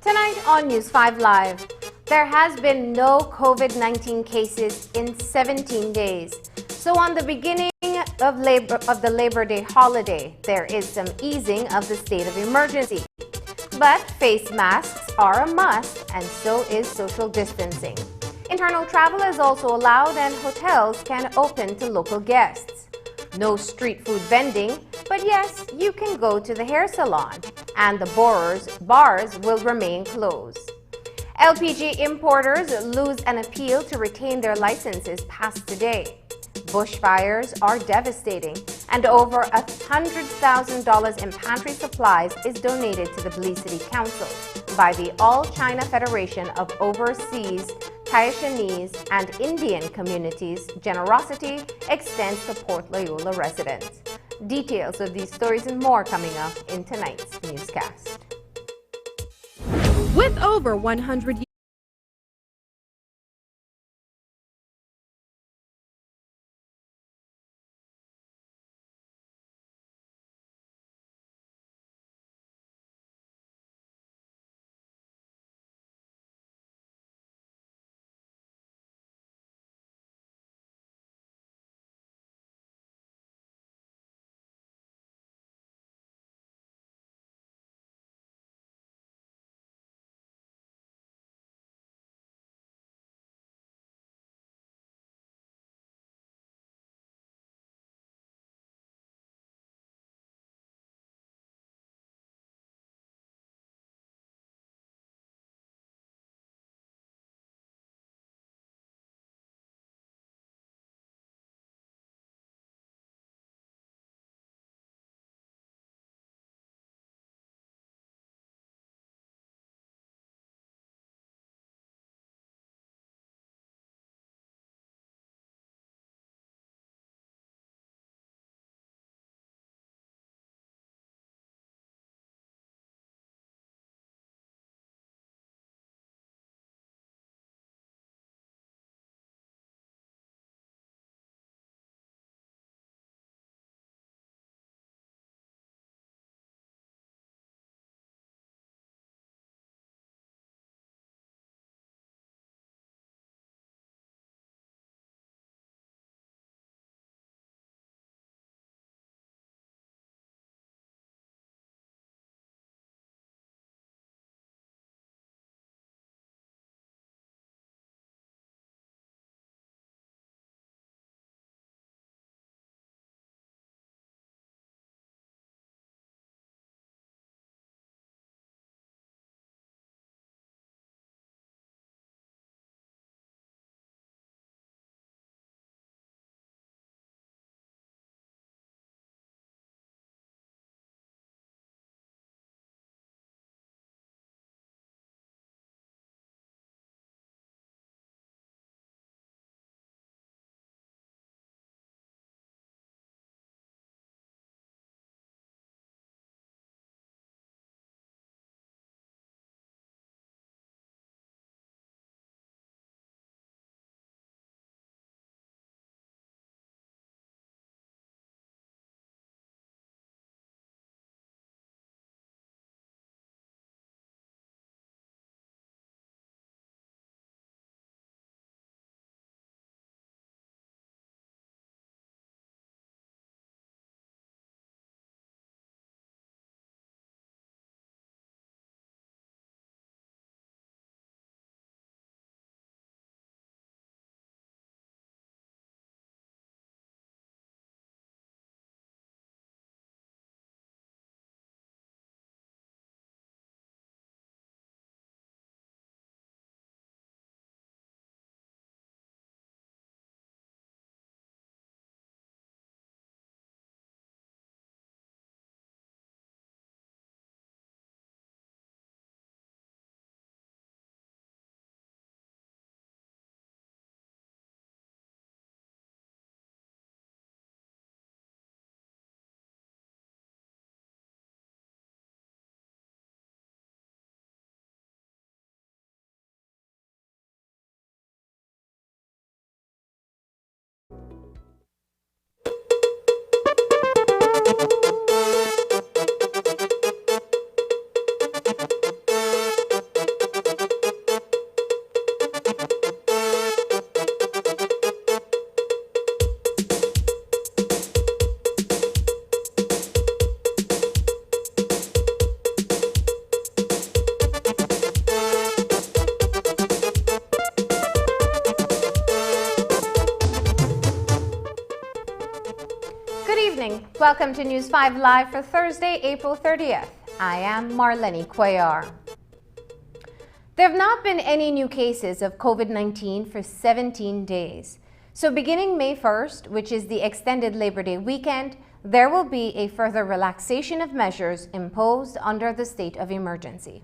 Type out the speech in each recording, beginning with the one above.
Tonight on News 5 Live, there has been no COVID-19 cases in 17 days. So on the beginning of the Labor Day holiday, there is some easing of the state of emergency. But face masks are a must, and so is social distancing. Internal travel is also allowed, and hotels can open to local guests. No street food vending, but yes, you can go to the hair salon, and the bars will remain closed. LPG importers lose an appeal to retain their licenses passed today. Bushfires are devastating, and over $100,000 in pantry supplies is donated to the Belize City Council by the All China Federation of Overseas Taishanese and Indian Communities. Generosity extends to Port Loyola residents. Details of these stories and more coming up in tonight's newscast. With over 100 evening. Welcome to News 5 Live for Thursday, April 30th. I am Marlene Cuellar. There have not been any new cases of COVID-19 for 17 days. So beginning May 1st, which is the extended Labor Day weekend, there will be a further relaxation of measures imposed under the state of emergency.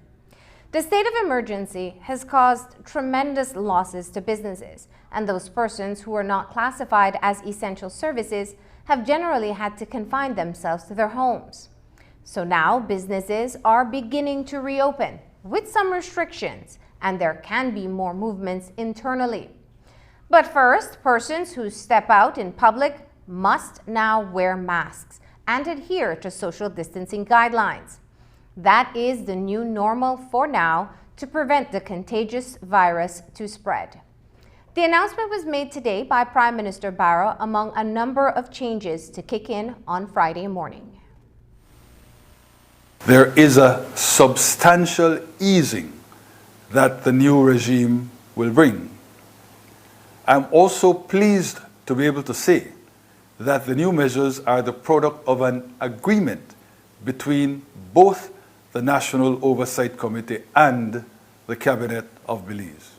The state of emergency has caused tremendous losses to businesses, and those persons who are not classified as essential services have generally had to confine themselves to their homes. So now businesses are beginning to reopen with some restrictions, and there can be more movements internally. But first, persons who step out in public must now wear masks and adhere to social distancing guidelines. That is the new normal for now to prevent the contagious virus to spread. The announcement was made today by Prime Minister Barrow among a number of changes to kick in on Friday morning. There is a substantial easing that the new regime will bring. I'm also pleased to be able to say that the new measures are the product of an agreement between both the National Oversight Committee and the Cabinet of Belize.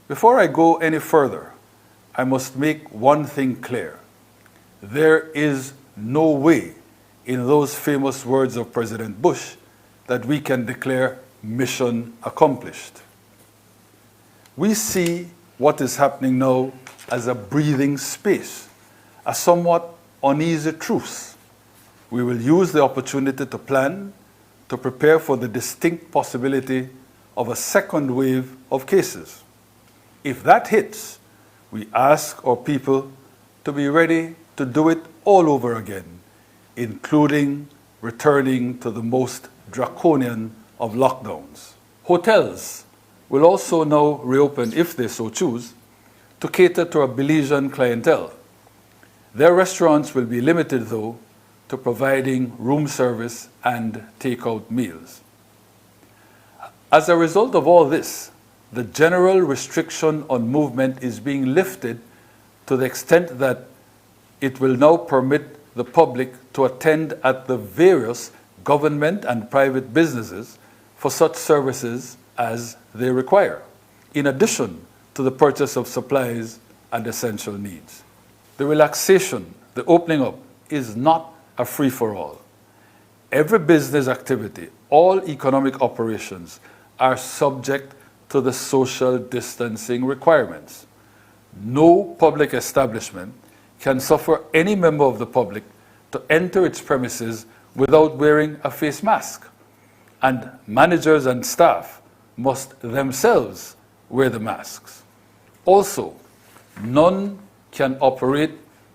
Before I go any further, I must make one thing clear. There is no way, in those famous words of President Bush, that we can declare mission accomplished. We see what is happening now as a breathing space, a somewhat uneasy truce. We will use the opportunity to plan, to prepare for the distinct possibility of a second wave of cases. If that hits, we ask our people to be ready to do it all over again, including returning to the most draconian of lockdowns. Hotels will also now reopen, if they so choose, to cater to a Belizean clientele. Their restaurants will be limited, though, to providing room service and take-out meals. As a result of all this, the general restriction on movement is being lifted to the extent that it will now permit the public to attend at the various government and private businesses for such services as they require, in addition to the purchase of supplies and essential needs. The relaxation, the opening up, is not a free-for-all. Every business activity, all economic operations are subject to the social distancing requirements. No public establishment can suffer any member of the public to enter its premises without wearing a face mask, and managers and staff must themselves wear the masks. Also, none can operate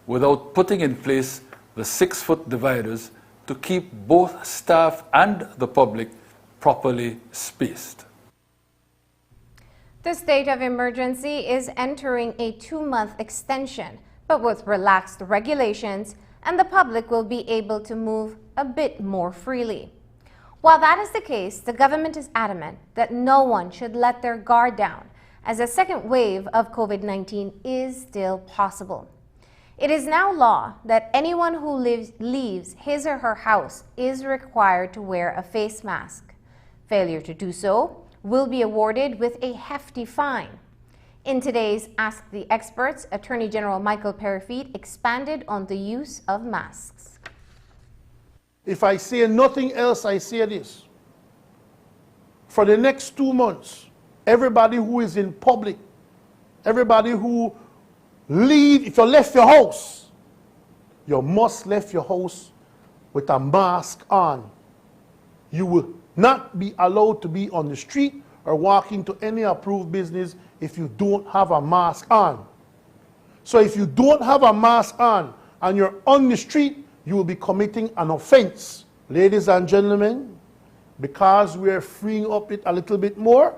without putting in place the 6-foot dividers to keep both staff and the public properly spaced. The state of emergency is entering a 2-month extension, but with relaxed regulations, and the public will be able to move a bit more freely. While that is the case, the government is adamant that no one should let their guard down, as a second wave of COVID-19 is still possible. It is now law that anyone who leaves his or her house is required to wear a face mask. Failure to do so will be awarded with a hefty fine. In today's Ask the Experts, Attorney General Michael Perifete expanded on the use of masks. If I say nothing else, I say this. For the next 2 months, everybody who is in public, everybody who if you left your house, you must left your house with a mask on. You will not be allowed to be on the street or walk into any approved business if you don't have a mask on. So if you don't have a mask on and you're on the street, you will be committing an offense. Ladies and gentlemen, because we are freeing up it a little bit more,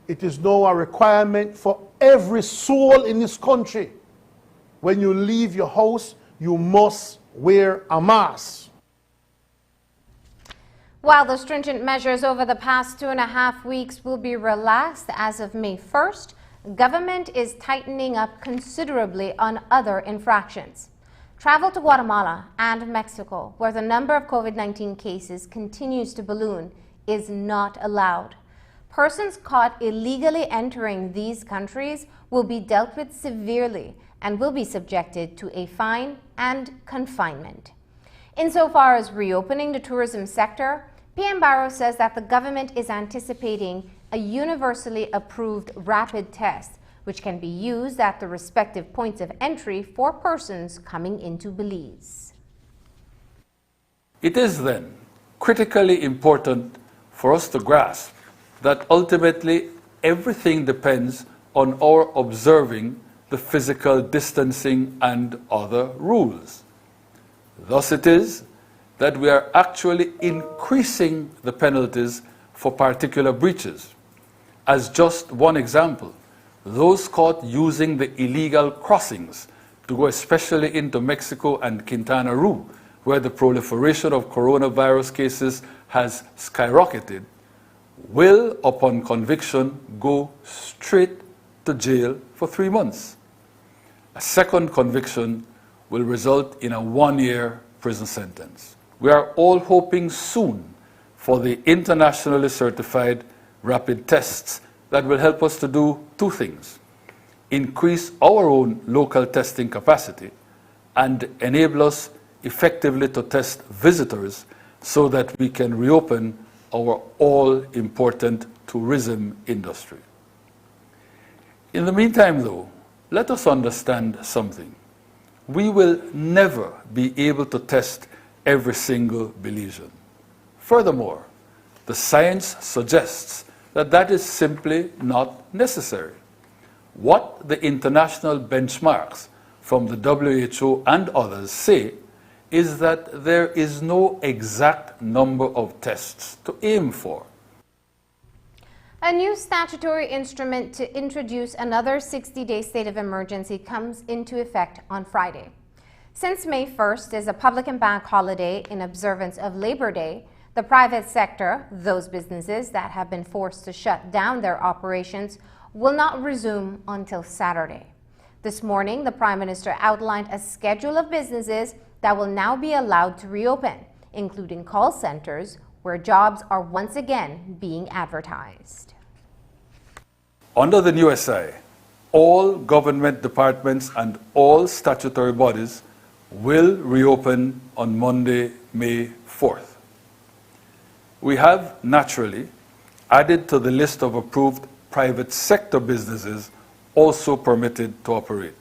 it is now a requirement for every soul in this country. When you leave your house, you must wear a mask. While the stringent measures over the past 2.5 weeks will be relaxed as of May 1st, government is tightening up considerably on other infractions. Travel to Guatemala and Mexico, where the number of COVID-19 cases continues to balloon, is not allowed. Persons caught illegally entering these countries will be dealt with severely and will be subjected to a fine and confinement. Insofar as reopening the tourism sector, PM Barrow says that the government is anticipating a universally approved rapid test, which can be used at the respective points of entry for persons coming into Belize. It is then critically important for us to grasp that ultimately everything depends on our observing the physical distancing and other rules. Thus it is that we are actually increasing the penalties for particular breaches. As just one example, those caught using the illegal crossings to go especially into Mexico and Quintana Roo, where the proliferation of coronavirus cases has skyrocketed, will, upon conviction, go straight to jail for 3 months. A second conviction will result in a 1-year prison sentence. We are all hoping soon for the internationally certified rapid tests that will help us to do 2 things: increase our own local testing capacity and enable us effectively to test visitors so that we can reopen our all-important tourism industry. In the meantime, though, let us understand something. We will never be able to test every single Belizean. Furthermore, the science suggests that that is simply not necessary. What the international benchmarks from the WHO and others say is that there is no exact number of tests to aim for. A new statutory instrument to introduce another 60-day state of emergency comes into effect on Friday. Since May 1st is a public and bank holiday in observance of Labor Day, the private sector, those businesses that have been forced to shut down their operations, will not resume until Saturday. This morning, the Prime Minister outlined a schedule of businesses that will now be allowed to reopen, including call centers, where jobs are once again being advertised. Under the new SI, all government departments and all statutory bodies will reopen on Monday, May 4th. We have naturally added to the list of approved private sector businesses also permitted to operate.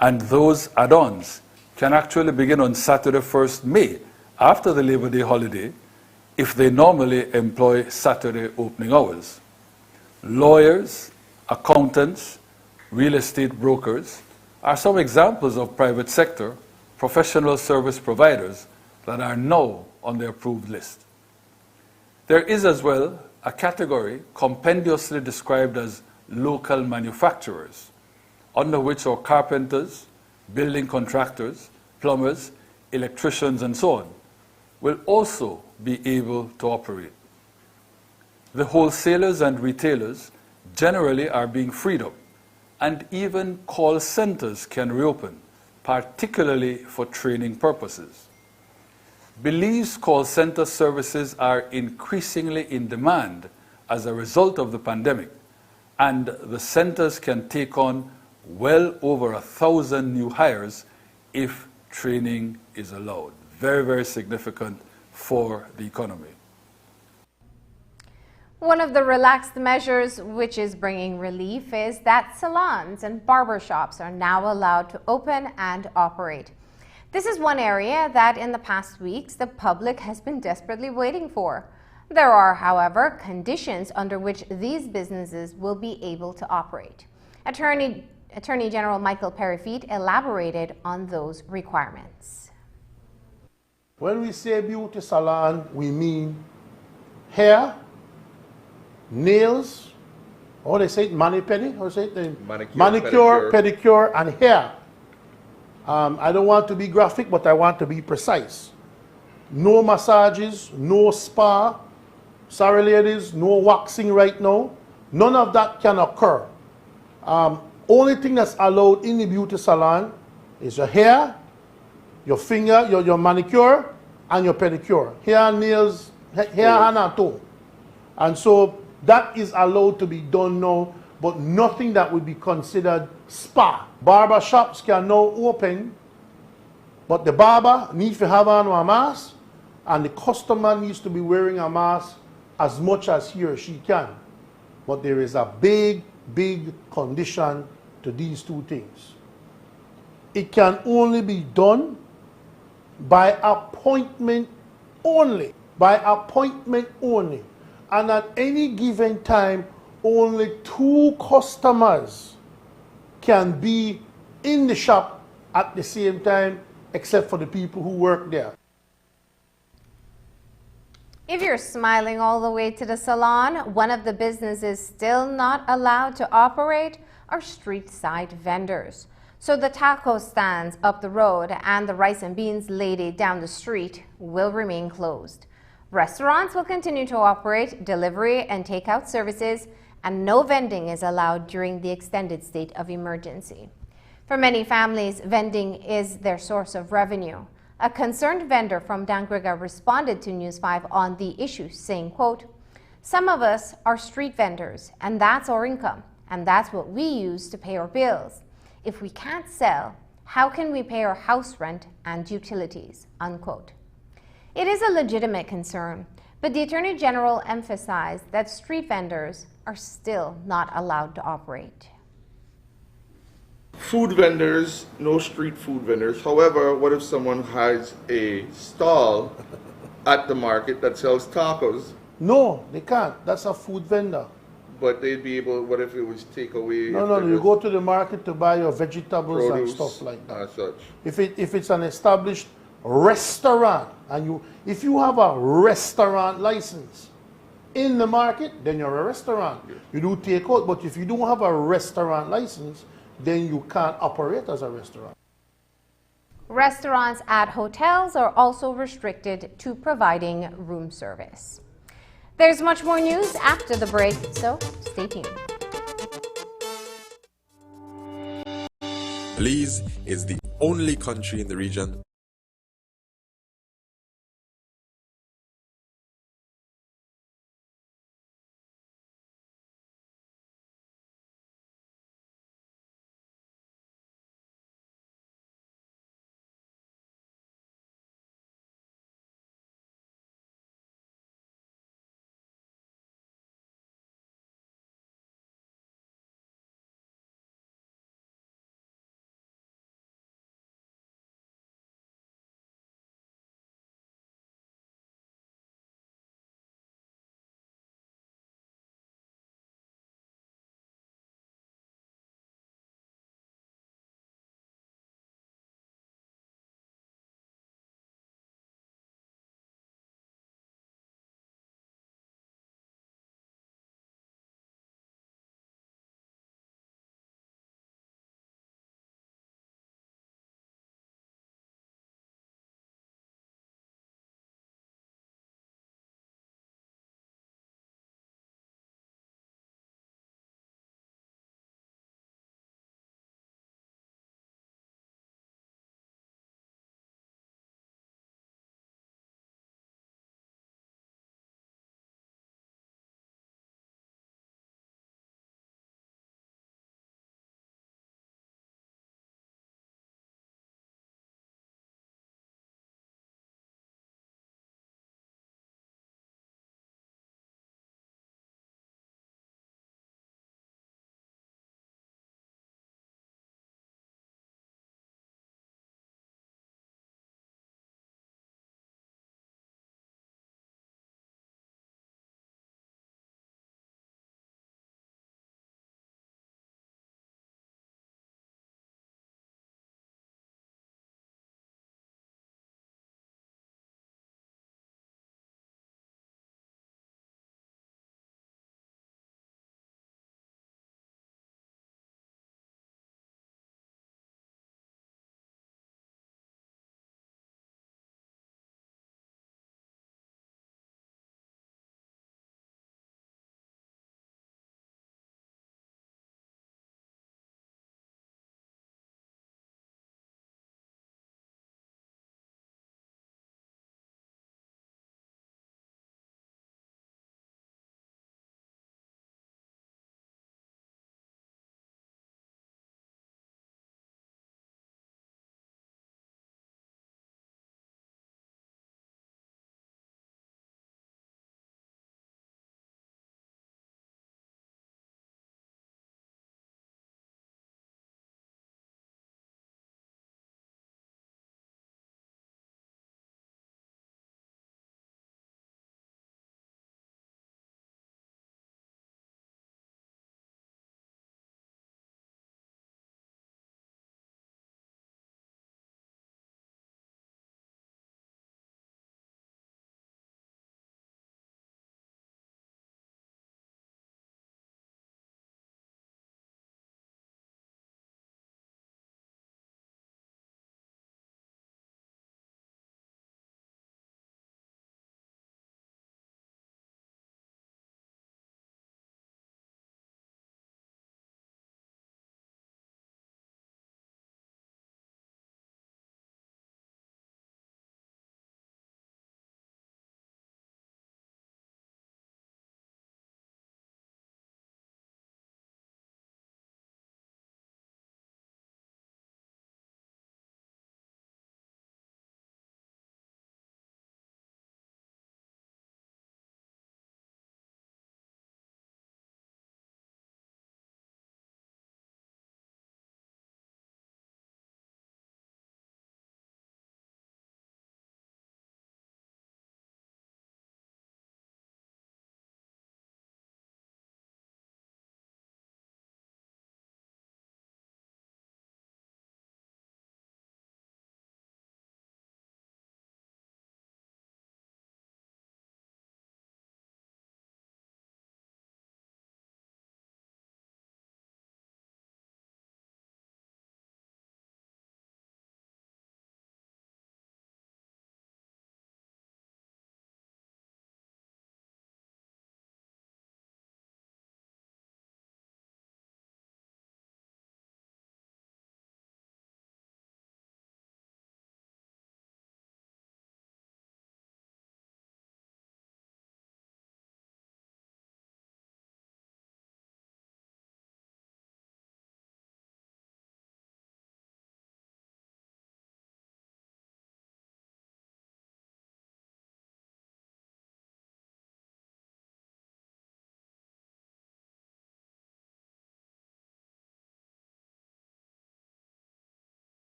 And those add-ons can actually begin on Saturday 1st May, after the Labor Day holiday, if they normally employ Saturday opening hours. Lawyers, accountants, real estate brokers are some examples of private sector professional service providers that are now on the approved list. There is as well a category compendiously described as local manufacturers, under which are carpenters, building contractors, plumbers, electricians, and so on, will also be able to operate. The wholesalers and retailers generally are being freed up, and even call centers can reopen, particularly for training purposes. Belize call center services are increasingly in demand as a result of the pandemic, and the centers can take on well over 1,000 new hires if training is allowed. Very, very significant for the economy. One of the relaxed measures which is bringing relief is that salons and barbershops are now allowed to open and operate. This is one area that in the past weeks the public has been desperately waiting for. There are, however, conditions under which these businesses will be able to operate. Attorney General Michael Perry-Feet elaborated on those requirements. When we say beauty salon, we mean hair, nails, or they say it, mani-pedi, or say it, manicure, pedicure, and hair. I don't want to be graphic, but I want to be precise. No massages, no spa. Sorry, ladies, no waxing right now. None of that can occur. Only thing that's allowed in the beauty salon is your hair, your finger, your manicure, and your pedicure. Hair, nails, hair, hand, and toe. And so that is allowed to be done now, but nothing that would be considered spa. Barbershops can now open, but the barber needs to have on a mask, and the customer needs to be wearing a mask as much as he or she can. But there is a big, big condition to these two things. It can only be done by appointment only. By appointment only. And at any given time, only 2 customers can be in the shop at the same time, except for the people who work there. If you're smiling all the way to the salon, one of the businesses still not allowed to operate are street side vendors. So the taco stands up the road and the rice and beans lady down the street will remain closed. Restaurants will continue to operate delivery and takeout services, and no vending is allowed during the extended state of emergency. For many families, vending is their source of revenue. A concerned vendor from Dangriga responded to News 5 on the issue, saying, quote, "Some of us are street vendors, and that's our income, and that's what we use to pay our bills. If we can't sell, how can we pay our house rent and utilities?" Unquote. It is a legitimate concern, but the Attorney General emphasized that street vendors are still not allowed to operate. Food vendors, no street food vendors. However, what if someone has a stall at the market that sells tacos, No, they can't. That's a food vendor. but they'd be able, what if it was takeaway? No, no, you go to the market to buy your vegetables and produce stuff like that. as such. If it's an established restaurant, and if you have a restaurant license in the market, then you're a restaurant. Yes. You do takeout, but if you don't have a restaurant license, then you can't operate as a restaurant. Restaurants at hotels are also restricted to providing room service. There's much more news after the break, so stay tuned. Belize is the only country in the region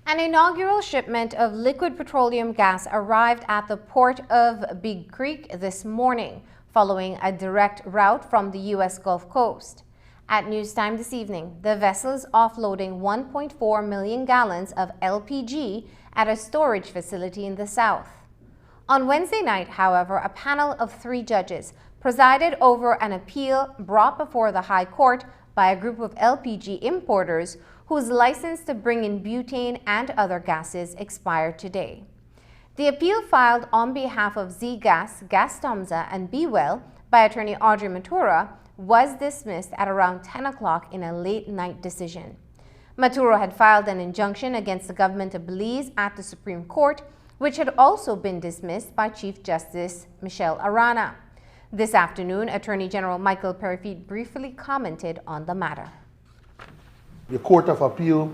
An inaugural shipment of liquid petroleum gas arrived at the port of Big Creek this morning, following a direct route from the U.S. Gulf Coast. At news time this evening, the vessel is offloading 1.4 million gallons of LPG at a storage facility in the south. On Wednesday night, however, a panel of 3 judges presided over an appeal brought before the High Court by a group of LPG importers whose license to bring in butane and other gases expired today. The appeal filed on behalf of Z-Gas, Gastomza, and B-Well by attorney Audrey Matura was dismissed at around 10 o'clock in a late-night decision. Maturo had filed an injunction against the government of Belize at the Supreme Court, which had also been dismissed by Chief Justice Michelle Arana. This afternoon, Attorney General Michael Perifit briefly commented on the matter. The Court of Appeal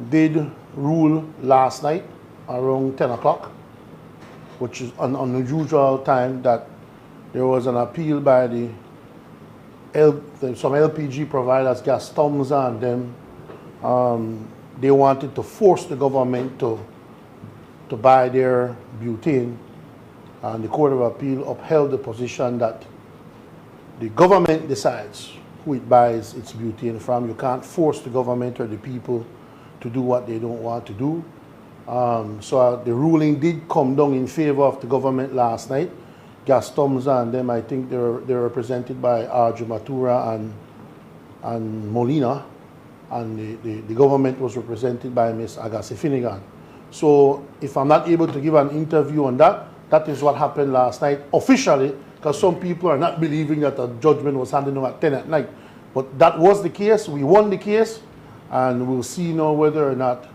did rule last night around 10 o'clock, which is an unusual time, that there was an appeal by some LPG providers, Gastomza and them. They wanted to force the government to buy their butane, and the Court of Appeal upheld the position that the government decides who it buys its butane from. You can't force the government or the people to do what they don't want to do. So the ruling did come down in favor of the government last night. Gastomza and them, I think they're represented by Audrey Matura and Molina, and the government was represented by Ms. Agassi Finnegan. So if I'm not able to give an interview on that, that is what happened last night officially, because some people are not believing that a judgment was handed down at 10 at night. But that was the case. We won the case, and we'll see now whether or not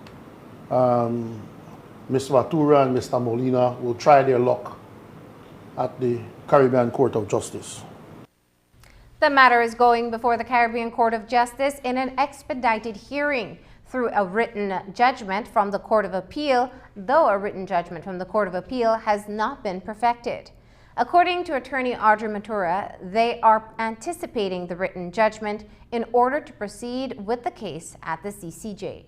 Ms. Matura and Mr. Molina will try their luck at the Caribbean Court of Justice. The matter is going before the Caribbean Court of Justice in an expedited hearing through a written judgment from the Court of Appeal, though a written judgment from the Court of Appeal has not been perfected. According to attorney Audrey Matura, they are anticipating the written judgment in order to proceed with the case at the CCJ.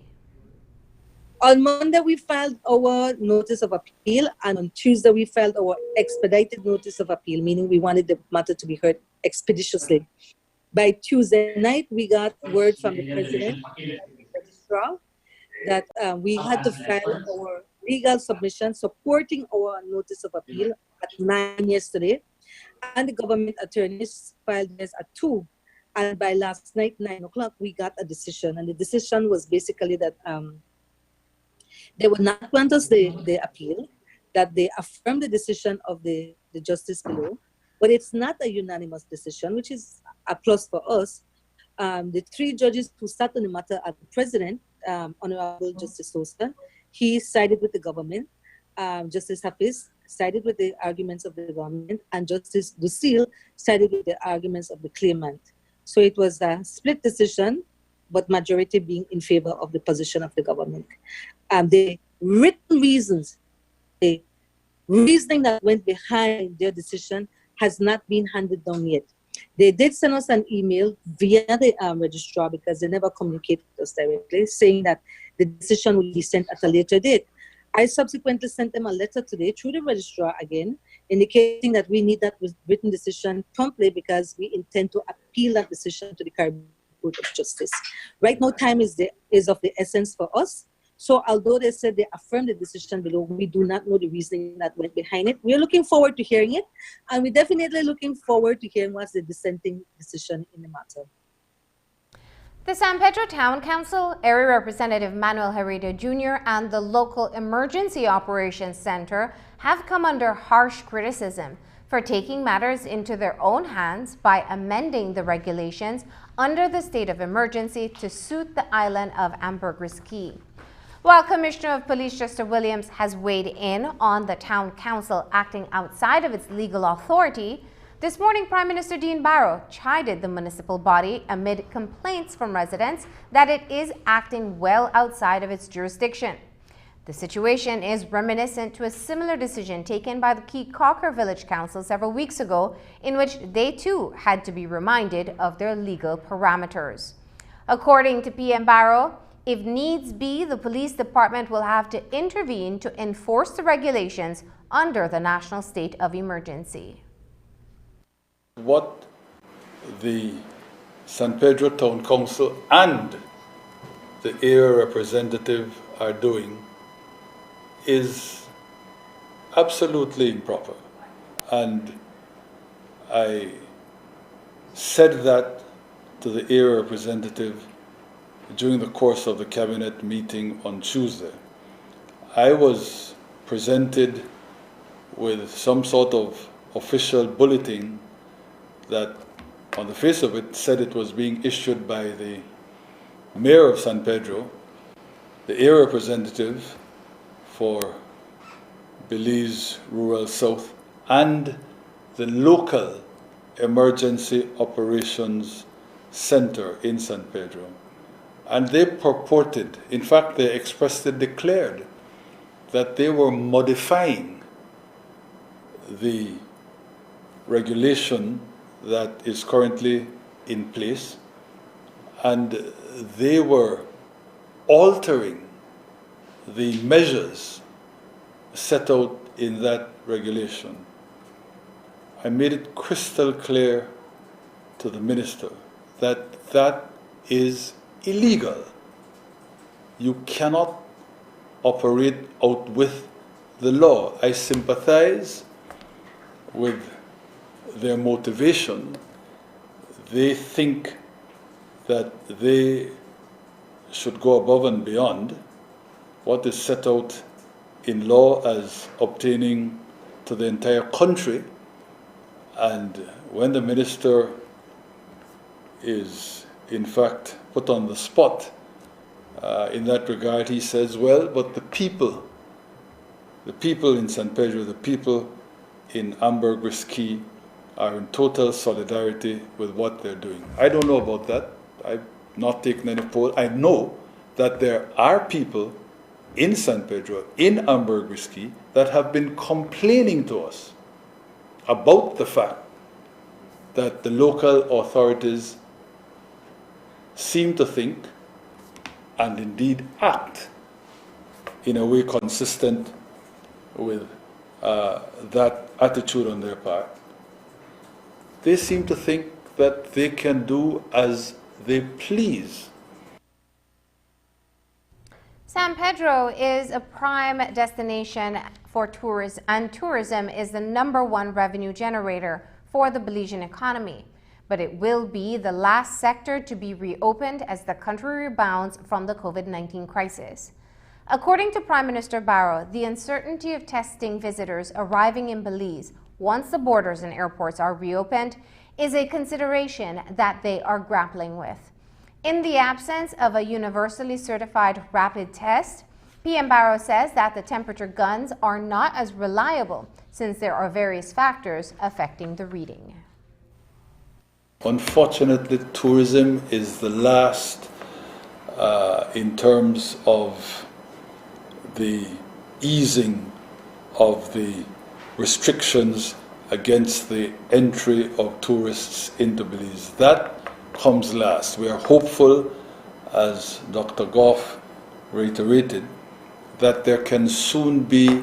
On Monday, we filed our notice of appeal, and on Tuesday, we filed our expedited notice of appeal, meaning we wanted the matter to be heard expeditiously. By Tuesday night, we got word from the president that we had to file our legal submission supporting our notice of appeal at 9 yesterday, and the government attorneys filed this at 2. And by last night, 9 o'clock, we got a decision, and the decision was basically that they would not grant us the appeal, that they affirmed the decision of the justice below, but it's not a unanimous decision, which is a plus for us. The 3 judges who sat on the matter are the president, Honorable Justice Sosa. He sided with the government. Justice Hafiz sided with the arguments of the government, and Justice Lucille sided with the arguments of the claimant. So it was a split decision, but majority being in favor of the position of the government. The written reasons, the reasoning that went behind their decision has not been handed down yet. They did send us an email via the registrar, because they never communicated with us directly, saying that the decision will be sent at a later date. I subsequently sent them a letter today through the registrar again, indicating that we need that written decision promptly, because we intend to appeal that decision to the Caribbean Court of Justice. Right now, time is of the essence for us. So although they said they affirmed the decision below, we do not know the reasoning that went behind it. We're looking forward to hearing it, and we're definitely looking forward to hearing what's the dissenting decision in the matter. The San Pedro Town Council, Area Representative Manuel Heredia Jr. and the local Emergency Operations Center have come under harsh criticism for taking matters into their own hands by amending the regulations under the state of emergency to suit the island of Ambergris Caye. While Commissioner of Police Chester Williams has weighed in on the Town Council acting outside of its legal authority, this morning Prime Minister Dean Barrow chided the municipal body amid complaints from residents that it is acting well outside of its jurisdiction. The situation is reminiscent to a similar decision taken by the Caye Caulker Village Council several weeks ago, in which they too had to be reminded of their legal parameters. According to PM Barrow, If needs be, the police department will have to intervene to enforce the regulations under the national state of emergency. What the San Pedro Town Council and the area representative are doing is absolutely improper. And I said that to the area representative during the course of the cabinet meeting on Tuesday. I was presented with some sort of official bulletin that on the face of it said it was being issued by the mayor of San Pedro, the area representative for Belize Rural South, and the local emergency operations center in San Pedro. And they purported, in fact they expressly declared, that they were modifying the regulation that is currently in place, and they were altering the measures set out in that regulation. I made it crystal clear to the minister that that is illegal. You cannot operate out with the law. I sympathize with their motivation. They think that they should go above and beyond what is set out in law as obtaining to the entire country. And when the minister is in fact put on the spot in that regard, he says, well, but the people in San Pedro, the people in Ambergris-Key are in total solidarity with what they're doing. I don't know about that. I've not taken any poll. I know that there are people in San Pedro, in Ambergris-Key, that have been complaining to us about the fact that the local authorities seem to think and indeed act in a way consistent with that attitude on their part. They seem to think that they can do as they please. San Pedro is a prime destination for tourists, and tourism is the #1 revenue generator for the Belizean economy. But it will be the last sector to be reopened as the country rebounds from the COVID-19 crisis. According to Prime Minister Barrow, the uncertainty of testing visitors arriving in Belize once the borders and airports are reopened is a consideration that they are grappling with. In the absence of a universally certified rapid test, PM Barrow says that the temperature guns are not as reliable since there are various factors affecting the reading. Unfortunately, tourism is the last in terms of the easing of the restrictions against the entry of tourists into Belize. That comes last. We are hopeful, as Dr. Goff reiterated, that there can soon be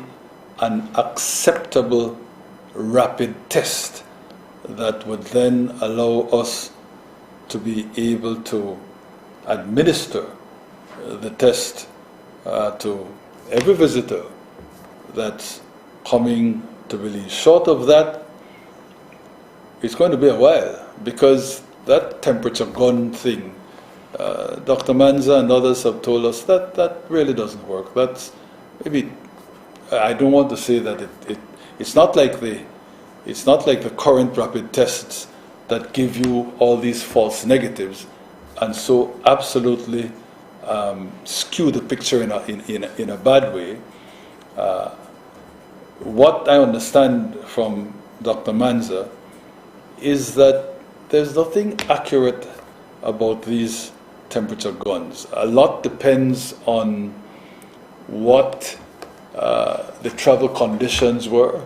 an acceptable rapid test that would then allow us to be able to administer the test to every visitor that's coming to Belize. Short of that, it's going to be a while, because that temperature gun thing, Dr. Manza and others have told us that that really doesn't work. That's maybe, I don't want to say that it's not like the current rapid tests that give you all these false negatives and so absolutely skew the picture in a bad way. What I understand from Dr. Manza is that there's nothing accurate about these temperature guns. A lot depends on what the travel conditions were.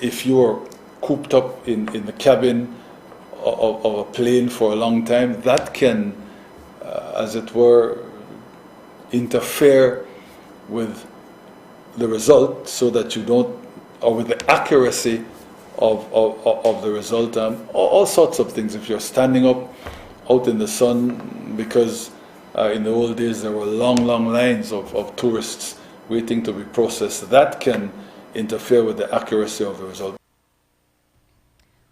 If you were cooped up in the cabin of a plane for a long time, that can, as it were, interfere with the result so that you don't, or with the accuracy of the result, all sorts of things. If you're standing up out in the sun, because in the old days there were long lines of tourists waiting to be processed, that can interfere with the accuracy of the result.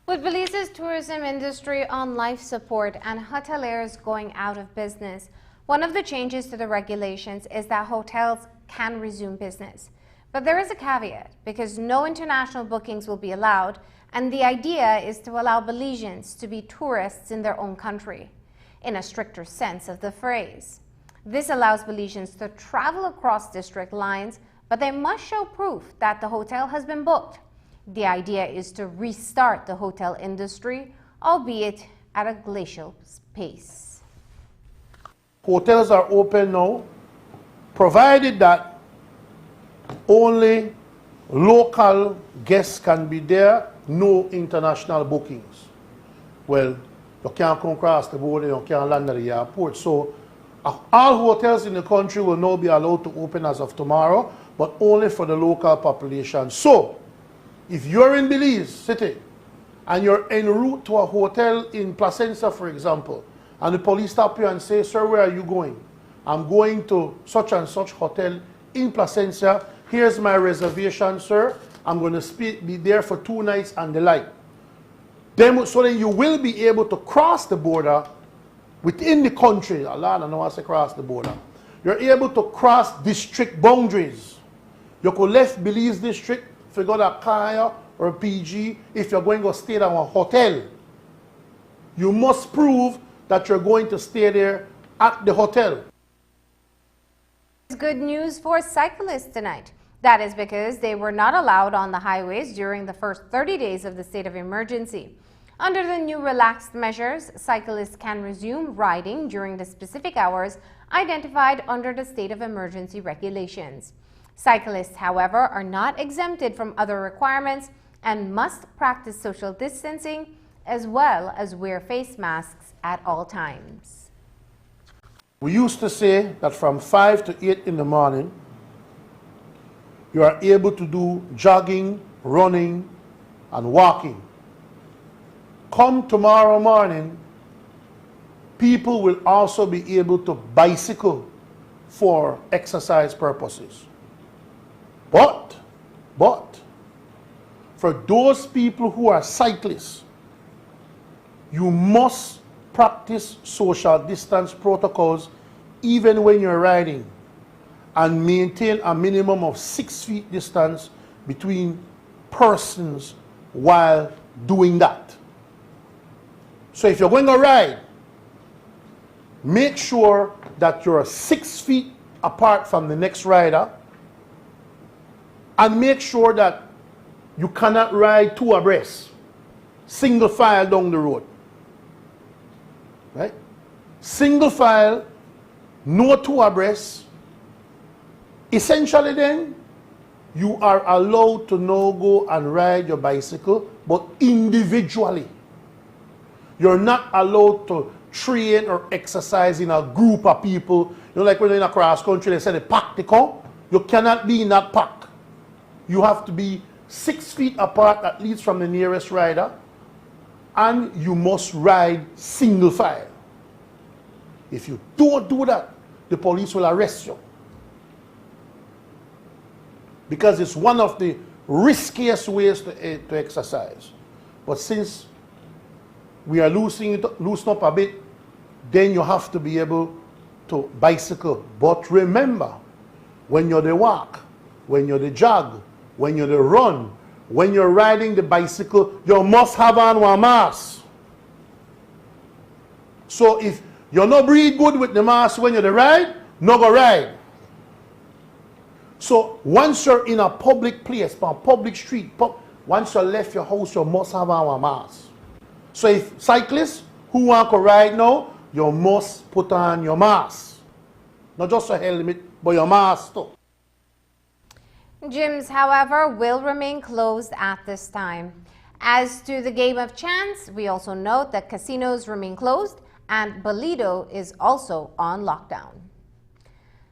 With Belize's tourism industry on life support and hoteliers going out of business, one of the changes to the regulations is that hotels can resume business. But there is a caveat, because no international bookings will be allowed, and the idea is to allow Belizeans to be tourists in their own country, in a stricter sense of the phrase. This allows Belizeans to travel across district lines, but they must show proof that the hotel has been booked. The idea is to restart the hotel industry, albeit at a glacial pace. Hotels are open now, provided that only local guests can be there, no international bookings. Well, you can't come across the border, you can't land at the airport. So all hotels in the country will now be allowed to open as of tomorrow, but only for the local population. So, if you're in Belize City and you're en route to a hotel in Placencia, for example, and the police stop you and say, "Sir, where are you going?" "I'm going to such and such hotel in Placencia. Here's my reservation, sir. I'm going to be there for 2 nights," and the like. So then you will be able to cross the border within the country. Allah, I know I say cross the border. You're able to cross district boundaries. You could left Belize district if you got a Kaya or a PG. If you're going to stay at a hotel, you must prove that you're going to stay there at the hotel. Good news for cyclists tonight. That is because they were not allowed on the highways during the first 30 days of the state of emergency. Under the new relaxed measures, cyclists can resume riding during the specific hours identified under the state of emergency regulations. Cyclists, however, are not exempted from other requirements and must practice social distancing as well as wear face masks at all times. We used to say that from 5 to 8 in the morning, you are able to do jogging, running, and walking. Come tomorrow morning, people will also be able to bicycle for exercise purposes. But, for those people who are cyclists, you must practice social distance protocols even when you're riding, and maintain a minimum of 6 feet distance between persons while doing that. So if you're going to ride, make sure that you're 6 feet apart from the next rider, and make sure that you cannot ride 2 abreast, single file down the road. Right? Single file, no 2 abreast. Essentially then, you are allowed to now go and ride your bicycle, but individually. You're not allowed to train or exercise in a group of people. You know, like when you're in a cross country, they say the pack they come. You cannot be in that pack. You have to be 6 feet apart, at least from the nearest rider, and you must ride single file. If you don't do that, the police will arrest you, because it's one of the riskiest ways to exercise. But since we are loosening up a bit, then you have to be able to bicycle. But remember, when you're the walk, when you're the jog, when you're the run, when you're riding the bicycle, you must have on one mask. So if you're not breathe good with the mask when you're the ride, no go ride. So once you're in a public place, a public street, once you left your house, you must have on a mask. So if cyclists who want to ride now, you must put on your mask. Not just a helmet, but your mask too. Gyms, however, will remain closed at this time. As to the game of chance, we also note that casinos remain closed and Bolido is also on lockdown.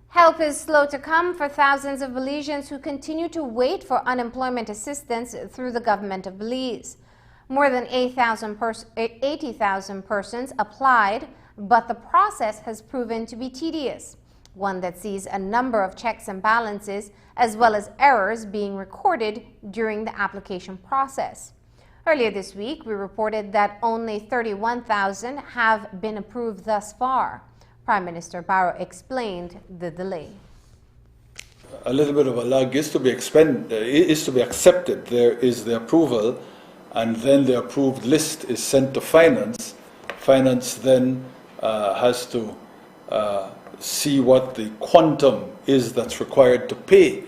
Help is slow to come for thousands of Belizeans who continue to wait for unemployment assistance through the government of Belize. More than 80,000 persons applied, but the process has proven to be tedious, one that sees a number of checks and balances as well as errors being recorded during the application process. Earlier this week, we reported that only 31,000 have been approved thus far. Prime Minister Barrow explained the delay. A little bit of a lag is to be accepted. There is the approval, and then the approved list is sent to finance. Finance then has to see what the quantum is that's required to pay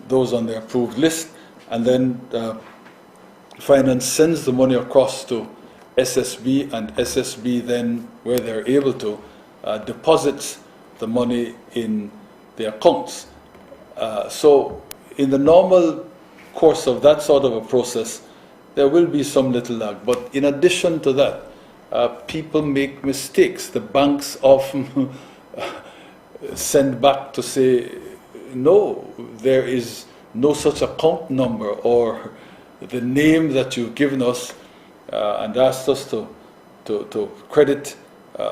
those on the approved list, and then finance sends the money across to SSB, and SSB then, where they're able to, deposits the money in the accounts. So in the normal course of that sort of a process, there will be some little lag. But in addition to that, people make mistakes. The banks often send back to say, no, there is no such account number, or the name that you've given us and asked us to credit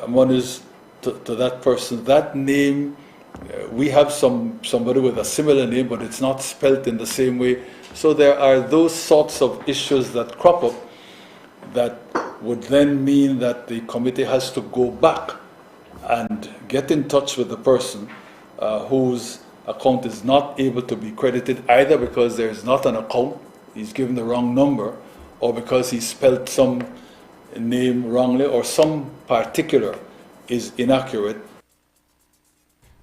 monies to that person. That name, we have somebody with a similar name, but it's not spelt in the same way. So there are those sorts of issues that crop up that would then mean that the committee has to go back and get in touch with the person whose account is not able to be credited, either because there is not an account, he's given the wrong number, or because he spelled some name wrongly, or some particular is inaccurate.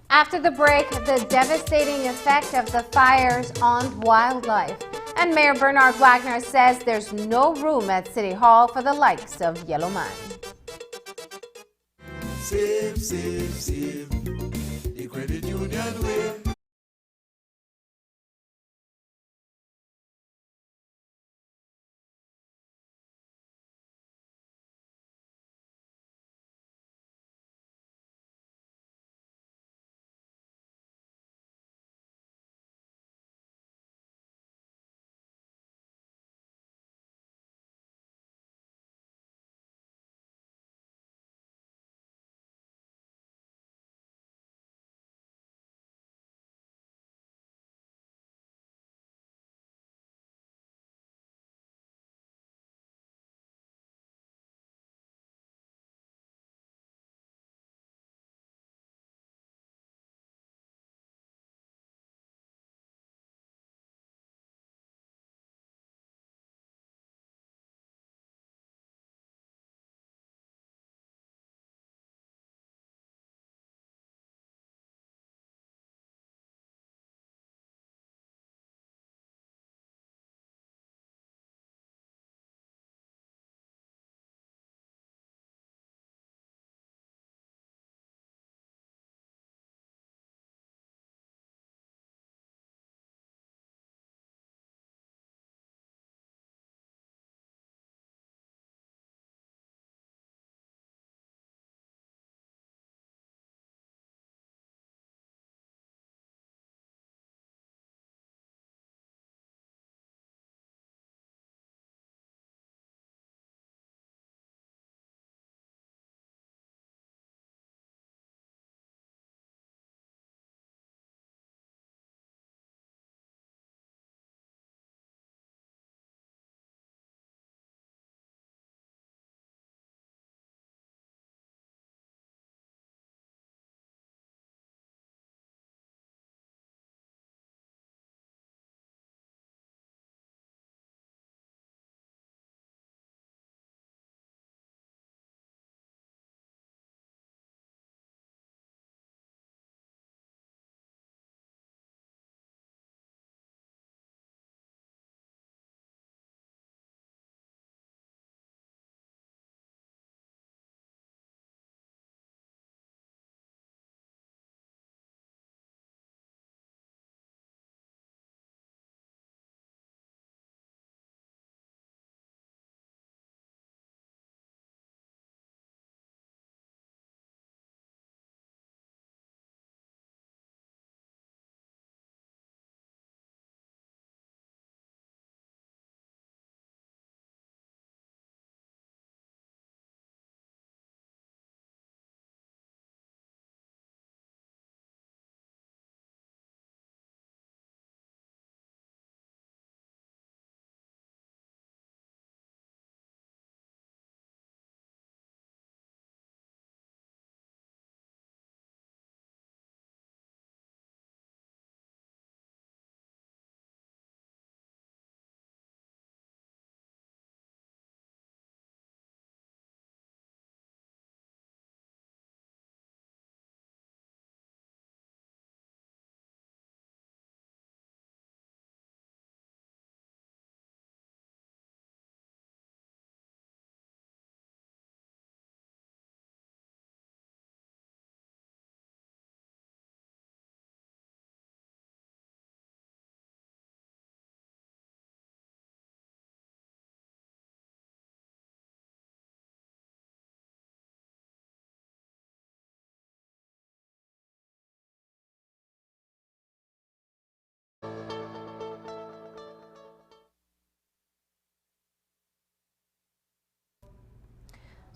After the break, the devastating effect of the fires on wildlife. And Mayor Bernard Wagner says there's no room at City Hall for the likes of Yellow Man. Save, save, save. The credit union way.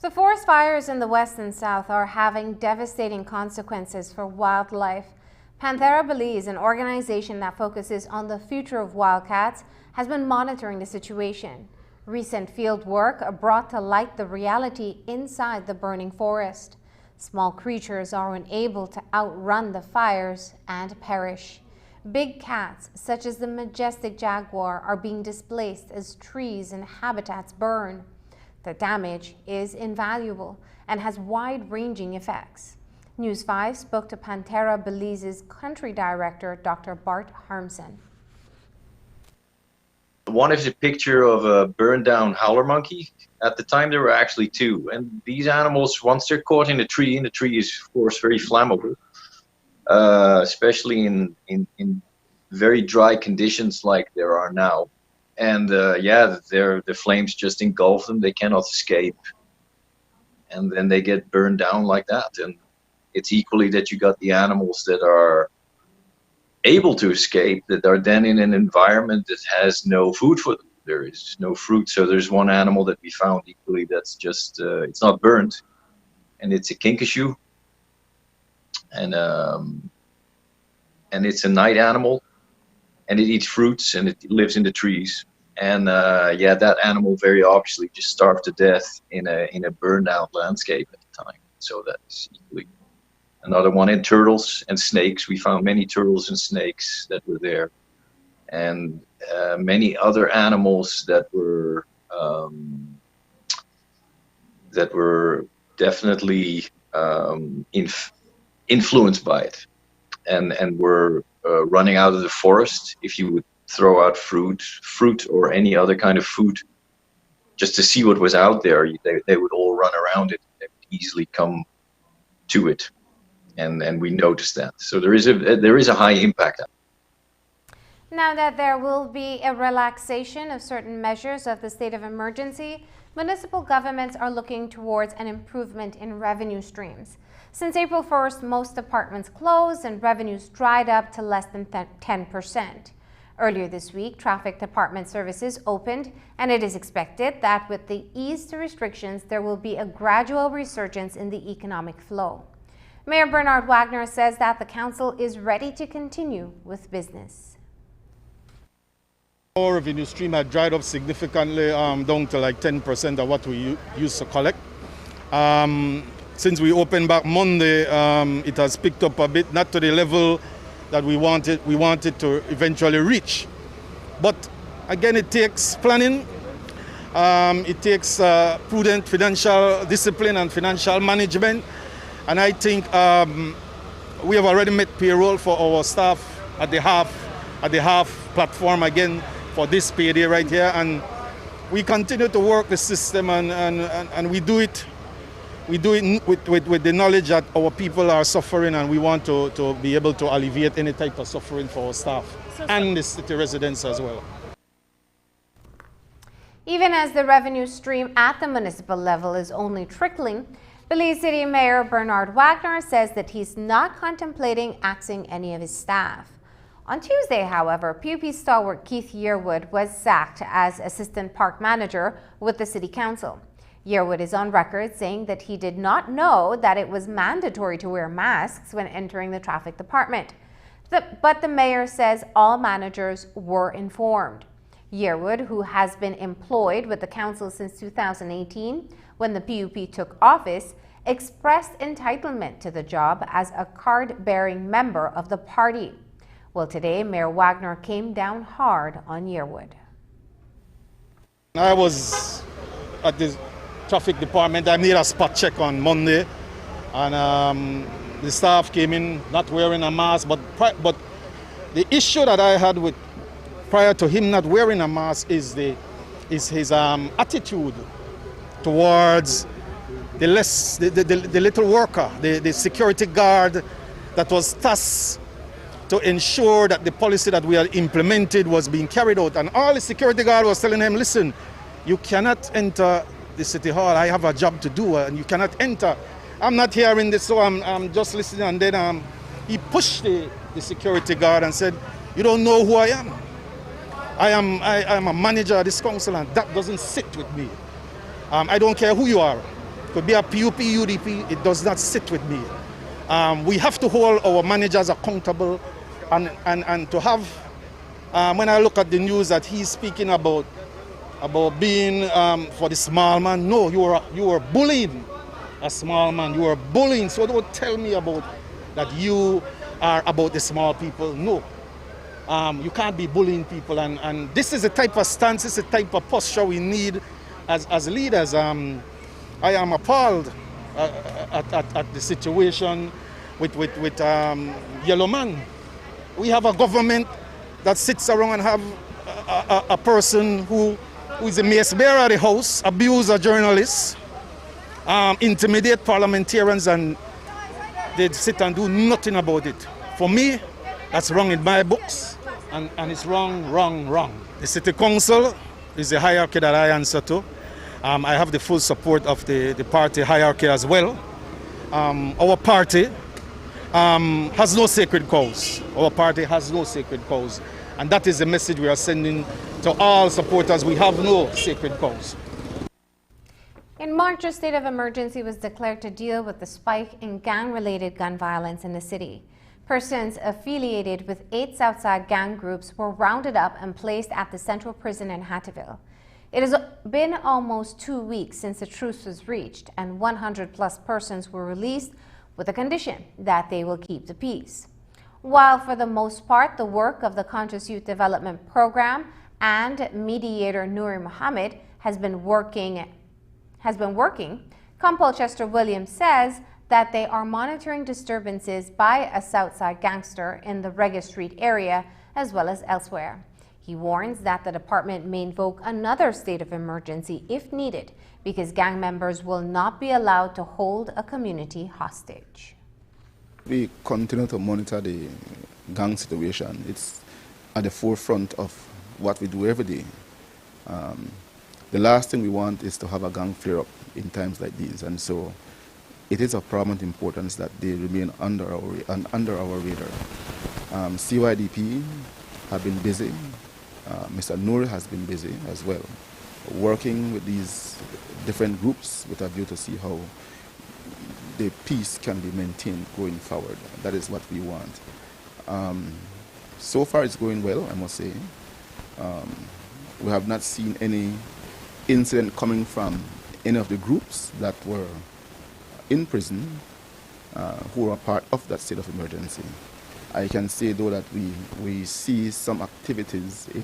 The forest fires in the west and south are having devastating consequences for wildlife. Panthera Belize, an organization that focuses on the future of wildcats, has been monitoring the situation. Recent field work brought to light the reality inside the burning forest. Small creatures are unable to outrun the fires and perish. Big cats, such as the majestic jaguar, are being displaced as trees and habitats burn. The damage is invaluable and has wide-ranging effects. News 5 spoke to Panthera Belize's country director, Dr. Bart Harmsen. One is a picture of a burned down howler monkey. At the time, there were actually two. And these animals, once they're caught in a tree, and the tree is, of course, very flammable, especially in very dry conditions like there are now. And the flames just engulf them. They cannot escape. And then they get burned down like that. And it's equally that you got the animals that are able to escape, that are then in an environment that has no food for them. There is no fruit. So there's one animal that we found equally that's just, it's not burnt. And it's a kinkajou. And it's a night animal. And it eats fruits and it lives in the trees. And that animal very obviously just starved to death in a burned out landscape at the time. So that's equally. Another one in turtles and snakes. We found many turtles and snakes that were there, and many other animals that were definitely influenced by it, and were running out of the forest. If you would throw out fruit or any other kind of food, just to see what was out there, they would all run around it. They would easily come to it. And we noticed that. So there is a high impact. Now that there will be a relaxation of certain measures of the state of emergency, municipal governments are looking towards an improvement in revenue streams. Since April 1st, most departments closed and revenues dried up to less than 10%. Earlier this week, traffic department services opened, and it is expected that with the ease to restrictions, there will be a gradual resurgence in the economic flow. Mayor Bernard Wagner says that the council is ready to continue with business. Our revenue stream had dried up significantly, down to like 10% of what we used to collect. Since we opened back Monday, it has picked up a bit, not to the level that we wanted to eventually reach. But again, it takes planning, it takes prudent financial discipline and financial management. And I think we have already met payroll for our staff at the half platform again for this payday right here, and we continue to work the system, and we do it with the knowledge that our people are suffering, and we want to be able to alleviate any type of suffering for our staff and the city residents as well. Even as the revenue stream at the municipal level is only trickling, Belize City Mayor Bernard Wagner says that he's not contemplating axing any of his staff. On Tuesday, however, PUP stalwart Keith Yearwood was sacked as assistant park manager with the city council. Yearwood is on record saying that he did not know that it was mandatory to wear masks when entering the traffic department. But the mayor says all managers were informed. Yearwood, who has been employed with the council since 2018, when the PUP took office, expressed entitlement to the job as a card-bearing member of the party. Well, today, Mayor Wagner came down hard on Yearwood. I was at the traffic department. I made a spot check on Monday, and the staff came in not wearing a mask, but the issue that I had with prior to him not wearing a mask is his attitude towards the little worker, the security guard that was tasked to ensure that the policy that we had implemented was being carried out. And all the security guard was telling him, listen, you cannot enter the city hall. I have a job to do, and you cannot enter. I'm not hearing this, so I'm just listening. And then he pushed the security guard and said, you don't know who I am. I am a manager of this council, and that doesn't sit with me. I don't care who you are. could be a PUP, UDP, it does not sit with me. We have to hold our managers accountable and to have, when I look at the news that he's speaking about being for the small man, no, you are bullying a small man, you are bullying, so don't tell me about that you are about the small people, no. You can't be bullying people, and this is the type of stance, this is the type of posture we need as leaders. I am appalled at the situation with Yellow Man. We have a government that sits around and have a person who is a mace bearer of the House, abuse a journalist, intimidate parliamentarians, and they sit and do nothing about it. For me, that's wrong in my books, and it's wrong. The City Council is the hierarchy that I answer to. I have the full support of the party hierarchy as well. Our party has no sacred cows. Our party has no sacred cows. And that is the message we are sending to all supporters. We have no sacred cows. In March, a state of emergency was declared to deal with the spike in gang-related gun violence in the city. Persons affiliated with 8 Southside gang groups were rounded up and placed at the Central Prison in Hattieville. It has been almost 2 weeks since a truce was reached, and 100-plus persons were released with a condition that they will keep the peace. While for the most part the work of the Conscious Youth Development Program and mediator Nouri Mohammed has been working, Compol Chester Williams says that they are monitoring disturbances by a Southside gangster in the Regis Street area as well as elsewhere. He warns that the department may invoke another state of emergency if needed because gang members will not be allowed to hold a community hostage. We continue to monitor the gang situation. It's at the forefront of what we do every day. The last thing we want is to have a gang flare-up in times like these, and so it is of paramount importance that they remain under our radar. CYDP have been busy. Mr. Noor has been busy as well, working with these different groups with a view to see how the peace can be maintained going forward. That is what we want. So far it's going well, I must say. We have not seen any incident coming from any of the groups that were in prison who are part of that state of emergency. I can say though that we see some activities in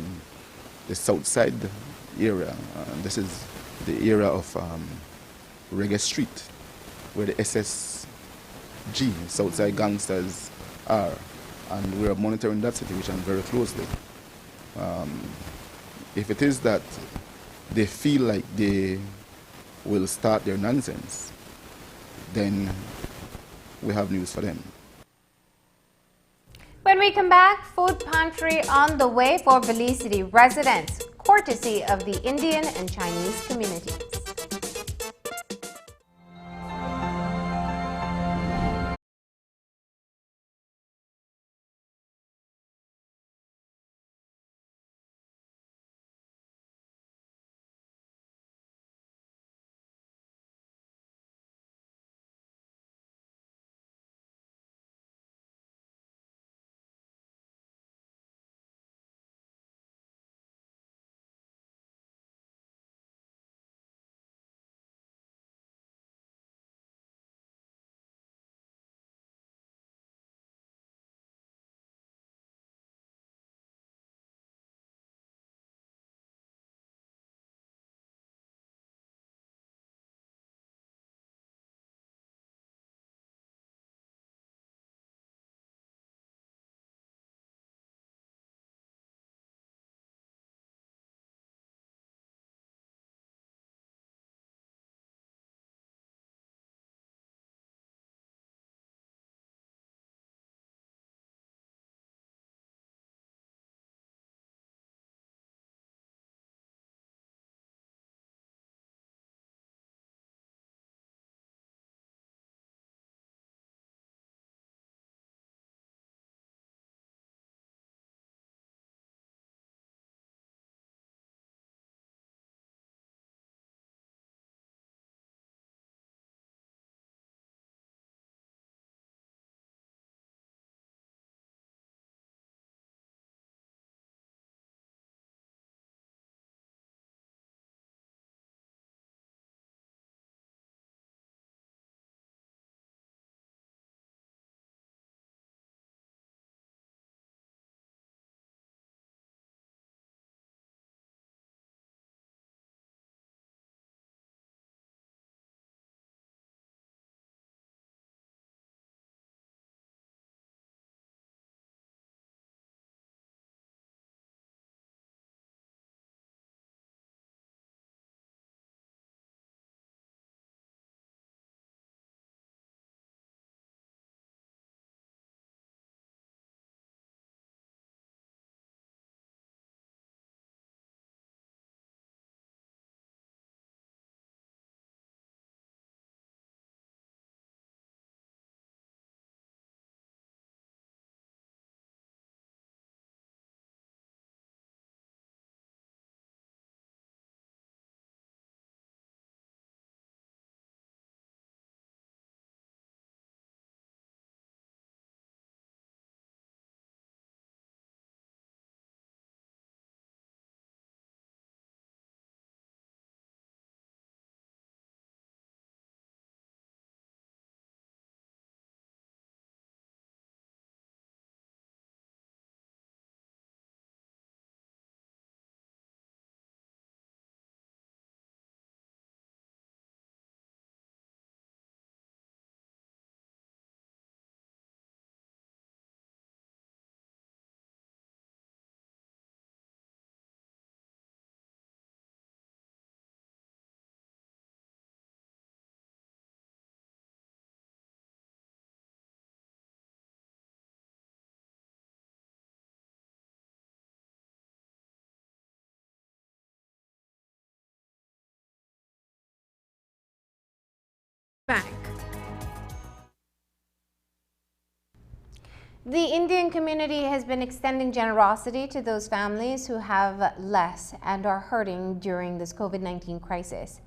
the south side area. This is the area of Reggae Street, where the SSG, Southside gangsters, are, and we are monitoring that situation very closely. If it is that they feel like they will start their nonsense, then we have news for them. When we come back, food pantry on the way for Belize City residents, courtesy of the Indian and Chinese communities. Bank. The Indian community has been extending generosity to those families who have less and are hurting during this COVID-19 crisis.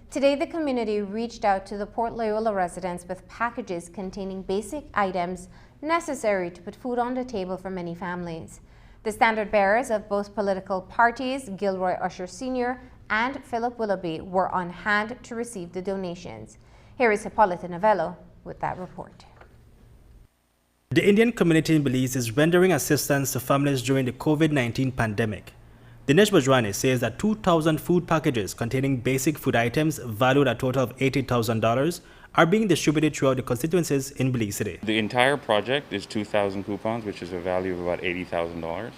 Today, the community reached out to the Port Loyola residents with packages containing basic items necessary to put food on the table for many families. The standard bearers of both political parties, Gilroy Usher Sr. and Philip Willoughby, were on hand to receive the donations. Here is Hippolyta Novello with that report. The Indian community in Belize is rendering assistance to families during the COVID-19 pandemic. Dinesh Bajwani says that 2,000 food packages containing basic food items valued at a total of $80,000 are being distributed throughout the constituencies in Belize City. The entire project is 2,000 coupons, which is a value of about $80,000.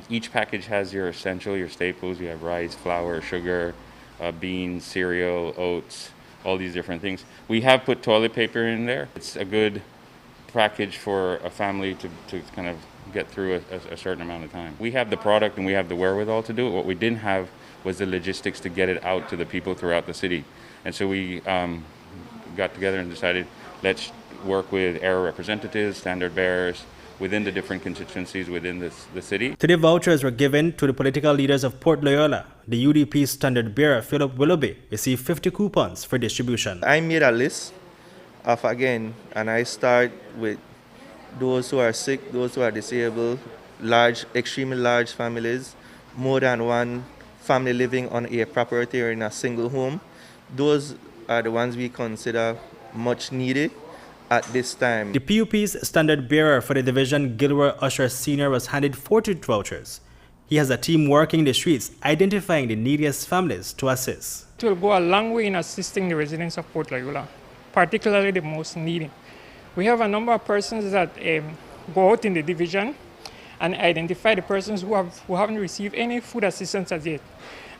Each package has your essential, your staples. You have rice, flour, sugar, beans, cereal, oats, all these different things. We have put toilet paper in there. It's a good package for a family to kind of get through a certain amount of time. We have the product and we have the wherewithal to do it. What we didn't have was the logistics to get it out to the people throughout the city. And so we got together and decided, let's work with area representatives, standard bearers, within the different constituencies within the city. Today, vouchers were given to the political leaders of Port Loyola. The UDP standard bearer, Philip Willoughby, received 50 coupons for distribution. I made a list of, again, and I start with those who are sick, those who are disabled, large, extremely large families, more than one family living on a property or in a single home. Those are the ones we consider much needed at this time. The PUP's standard bearer for the division, Gilroy Usher Sr., was handed 40 vouchers. He has a team working the streets, identifying the neediest families to assist. It will go a long way in assisting the residents of Port Loyola, particularly the most needy. We have a number of persons that go out in the division and identify the persons who haven't received any food assistance as yet.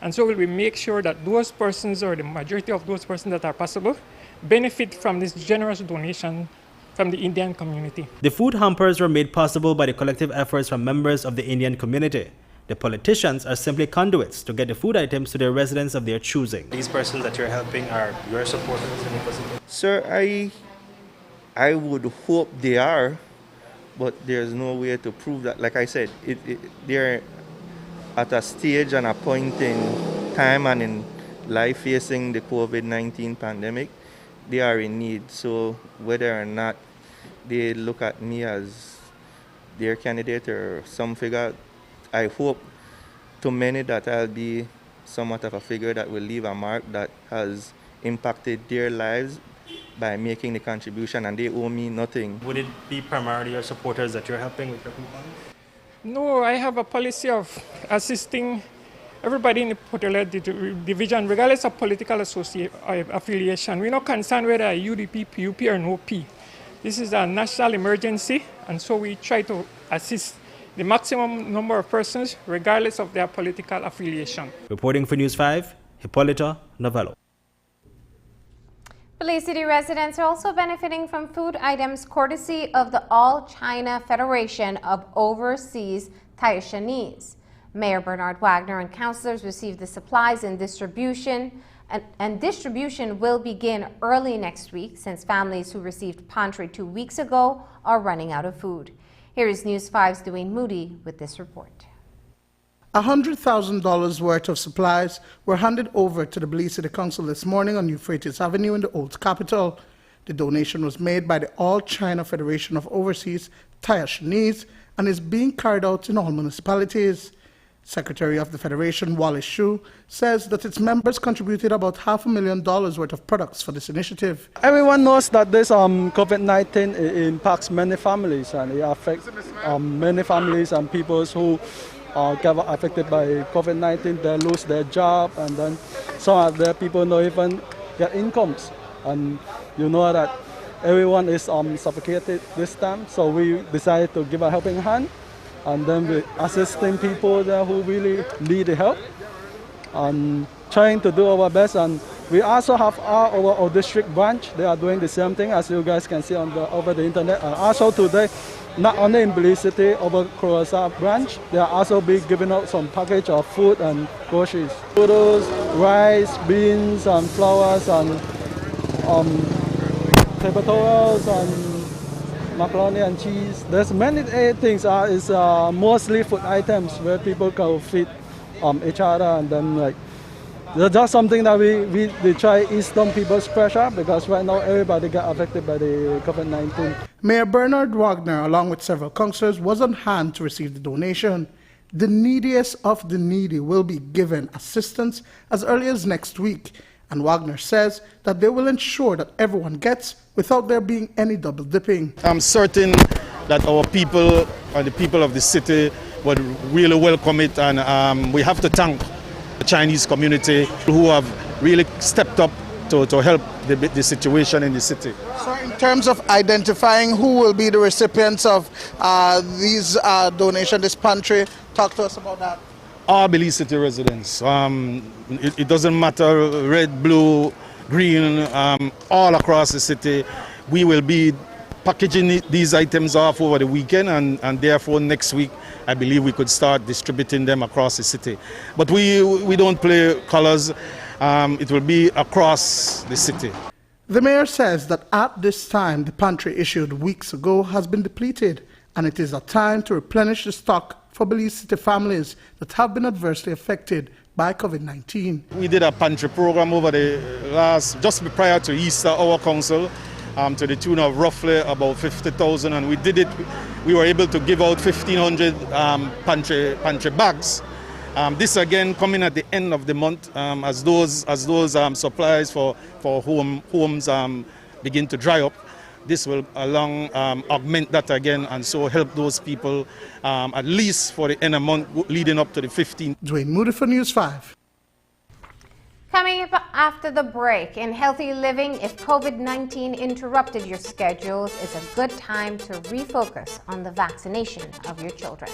And so we make sure that those persons, or the majority of those persons that are possible, benefit from this generous donation from the Indian community. The food hampers were made possible by the collective efforts from members of the Indian community. The politicians are simply conduits to get the food items to the residents of their choosing. These persons that you're helping are your supporters in the facility? Sir, I would hope they are, but there's no way to prove that. Like I said, they're at a stage and a point in time and in life facing the COVID-19 pandemic. They are in need. So whether or not they look at me as their candidate or some figure, I hope to many that I'll be somewhat of a figure that will leave a mark that has impacted their lives by making the contribution, and they owe me nothing. Would it be primarily your supporters that you're helping with your coupons? No, I have a policy of assisting everybody in the Port Loyola division, regardless of political affiliation. We're not concerned whether a UDP, PUP, or no P. This is a national emergency, and so we try to assist the maximum number of persons, regardless of their political affiliation. Reporting for News 5, Hippolyta Novello. Belize City residents are also benefiting from food items courtesy of the All China Federation of Overseas Taishanese. Mayor Bernard Wagner and councillors received the supplies and distribution, and distribution will begin early next week since families who received pantry 2 weeks ago are running out of food. Here is News 5's Dwayne Moody with this report. $100,000 worth of supplies were handed over to the Belize City Council this morning on Euphrates Avenue in the Old Capital. The donation was made by the All China Federation of Overseas Taishanese and is being carried out in all municipalities. Secretary of the Federation, Wallace Shu, says that its members contributed about $500,000 worth of products for this initiative. Everyone knows that this COVID-19 impacts many families, and it affects many families and people who get affected by COVID-19. They lose their job, and then some of the people don't even get incomes. And you know that everyone is suffocated this time, so we decided to give a helping hand. And then we're assisting people there who really need the help and trying to do our best. And we also have our district branch. They are doing the same thing, as you guys can see over the internet. And also today, not only in Belize City, over Croassa branch, they are also be giving out some package of food and groceries. Noodles, rice, beans, and flowers, and paper towels and macaroni and cheese. There's many things. It's mostly food items where people can feed each other, and then like that's just something that we try ease down people's pressure, because right now everybody got affected by the COVID-19. Mayor Bernard Wagner, along with several councillors, was on hand to receive the donation. The neediest of the needy will be given assistance as early as next week, and Wagner says that they will ensure that everyone gets without there being any double dipping. I'm certain that our people and the people of the city would really welcome it, and we have to thank the Chinese community who have really stepped up to help the situation in the city. So in terms of identifying who will be the recipients of these donations, this pantry, talk to us about that. All Belize City residents. It doesn't matter, red, blue, green, all across the city. We will be packaging these items off over the weekend, and therefore next week I believe we could start distributing them across the city. But we don't play colors. It will be across the city. The mayor says that at this time the pantry issued weeks ago has been depleted, and it is a time to replenish the stock for Belize City families that have been adversely affected by COVID-19. We did a pantry program over the just prior to Easter, our council, to the tune of roughly about 50,000, and we were able to give out 1,500 pantry bags. This again coming at the end of the month as those supplies for homes begin to dry up. This will augment that again, and so help those people at least for the end of the month leading up to the 15th. Dwayne Moody for News 5. Coming up after the break, in healthy living, if COVID-19 interrupted your schedules, it's a good time to refocus on the vaccination of your children.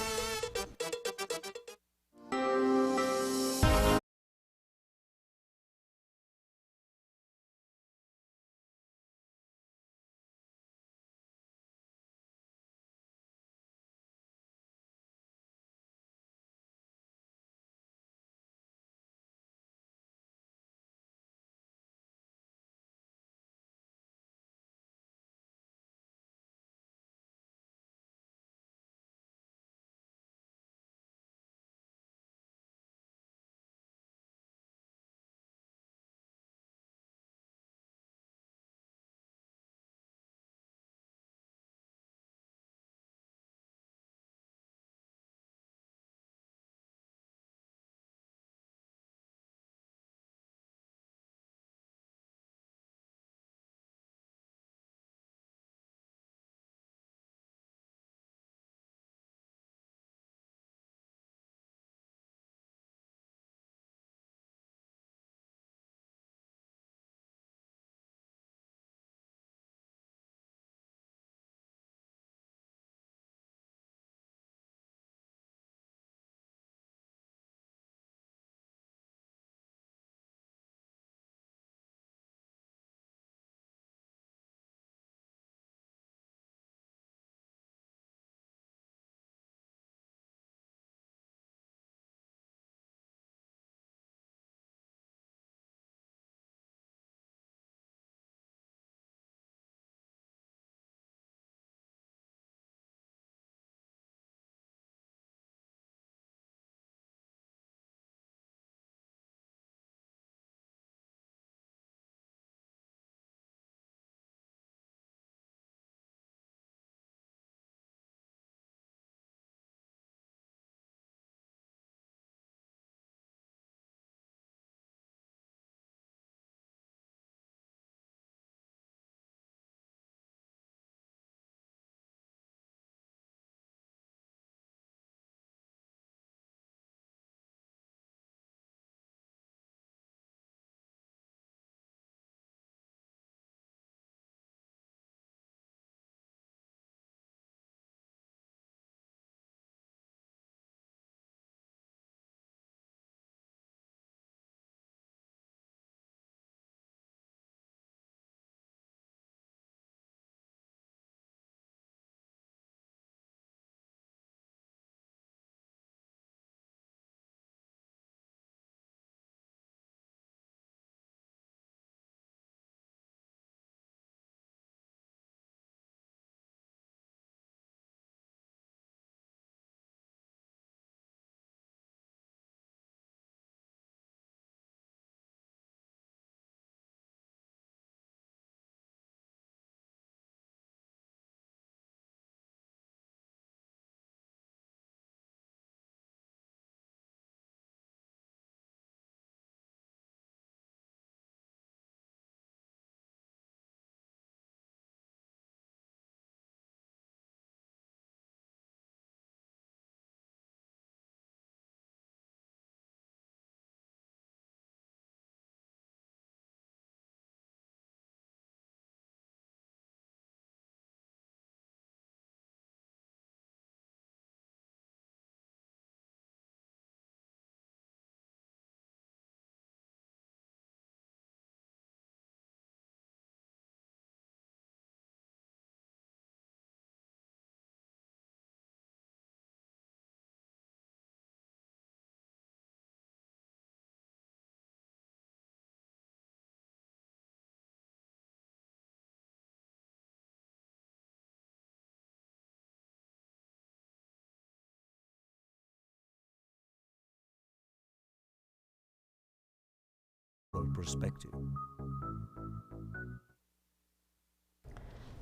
global perspective.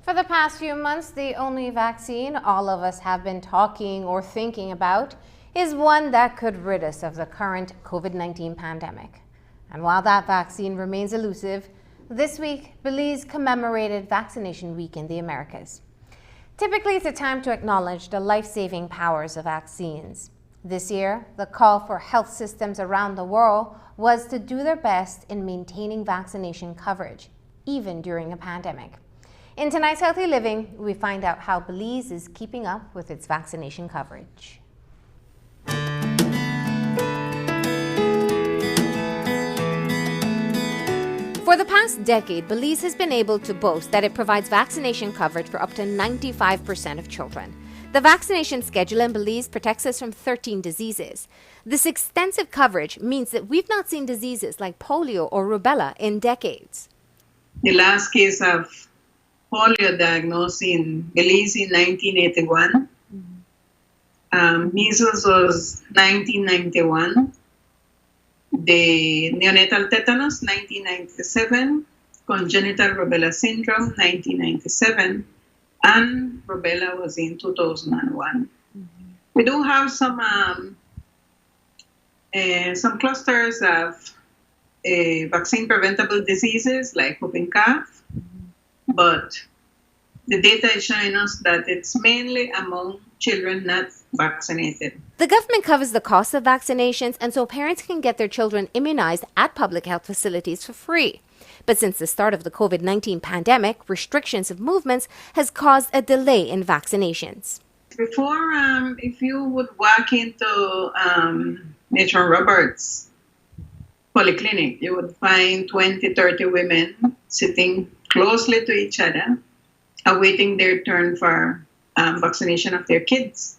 For the past few months, the only vaccine all of us have been talking or thinking about is one that could rid us of the current COVID-19 pandemic. And while that vaccine remains elusive, this week, Belize commemorated Vaccination Week in the Americas. Typically, it's a time to acknowledge the life-saving powers of vaccines. This year, the call for health systems around the world was to do their best in maintaining vaccination coverage, even during a pandemic. In tonight's Healthy Living, we find out how Belize is keeping up with its vaccination coverage. For the past decade, Belize has been able to boast that it provides vaccination coverage for up to 95% of children. The vaccination schedule in Belize protects us from 13 diseases. This extensive coverage means that we've not seen diseases like polio or rubella in decades. The last case of polio diagnosed in Belize in 1981. Measles was 1991. The neonatal tetanus, 1997. Congenital rubella syndrome, 1997. And rubella was in 2001. We do have some clusters of vaccine-preventable diseases like whooping cough, but the data is showing us that it's mainly among children not vaccinated. The government covers the cost of vaccinations, and so parents can get their children immunized at public health facilities for free. But since the start of the COVID-19 pandemic, restrictions of movements has caused a delay in vaccinations. Before, if you would walk into Matron Roberts Polyclinic, you would find 20, 30 women sitting closely to each other, awaiting their turn for vaccination of their kids.